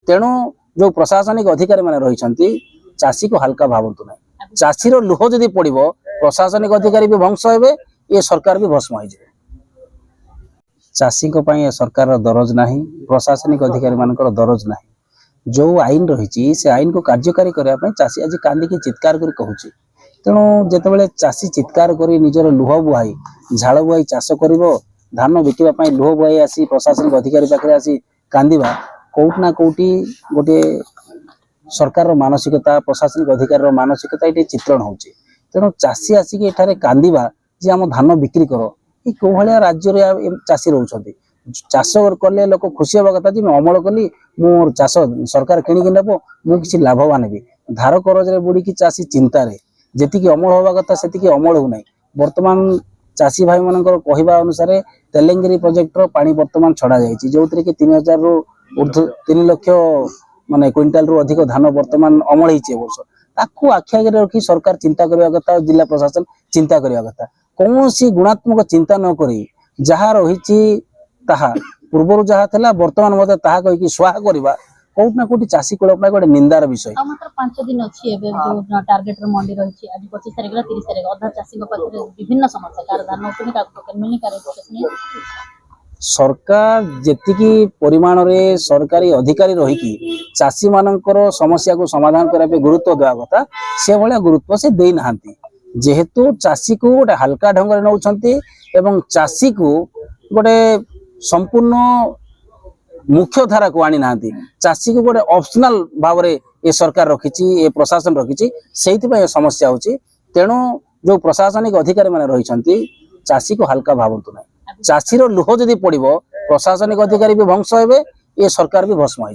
तेणु जो प्रशासनिक अधिकारी मैंने रही चाषी को हल्का भावतु ना चाषीर लुह जदि पड़ो प्रशासनिक अधिकारी भी ध्वंस हे ये सरकार भी भस्म हो चाषी सरकार दरज ना प्रशासनिक अधिकारी मान दरज ना जो आईन रही से आईन को कार्यकारी करने चाषी आज कांदिकी चित्कार कर कहूँ तेणु जिते चाषी चित्कार कर निजर लुह बुहाई झाड़ बुहाई चाष कर धान बिकवाई लुह बुहाई आसी प्रशासनिक अधिकारी पाखे आसी कांदिबा कोउटना कोउटी गोटे सरकार मानसिकता प्रशासनिक अधिकारी मानसिकता ये चित्रण होची तेणु चाषी आसिक एठारे कांदिबा जे आम धान बिक्री कर ये कौ भाया राज्य चाषी रोचंती चाष कले लोक खुशी हवा कथा जी अमल कली मोर चाष सरकार किणिकी नेब मु किसी लाभवान भी धार करज बुड़ी चाषी चिंतार जी अमल हवा कथा से अमल हो ना बर्तमान चाषी भाई मान कहवा अनुसार तेलेंगिरी प्रोजेक्टर पानी बर्तमान छड़ा जाइए जो कि 3000 रु ऊर्ध्व 3 लाख माने क्विंटाल रु अधिक धान बर्तमान अमल होती वर्ष ताकू आखि आगे रखी सरकार चिंता करने कथा जिला प्रशासन चिंता करने कथा कौन सी गुणात्मक चिंता न करी जहाँ रही पूर्व जहाँ था बर्तमान मत कहीकि स्वाहा करवा कौट ना कौटी चाषी कूल गोटे निंदार विषय मात्र 5 दिन अच्छी जो टार्गेट मंडी रही आज 25 तारिख 30 तारिख अधा चाषी विभिन्न समस्या कार धान उठुनी का सरकार जेतिकी परिमाण रे सरकारी अधिकारी रही चाषी मानकर समस्या को समाधान करने गुरुत्व देवा कथा से भाया गुरुत्व से दे ना जेहेतु चाषी को गोटे हल्का ढंग से नौकरी एवं चाषी को गोटे संपूर्ण मुख्य धारा को आनी ना चाषी को गोटे ऑप्शनल भाव में ये सरकार रखी प्रशासन रखी से समस्या होची तेणु जो प्रशासनिक अधिकारी मैंने रही चाषी को हल्का भावतु ना चाषीर लुह जदि पड़ो प्रशासनिक अधिकारी भी ध्वंस हे ये सरकार भी भस्म हो।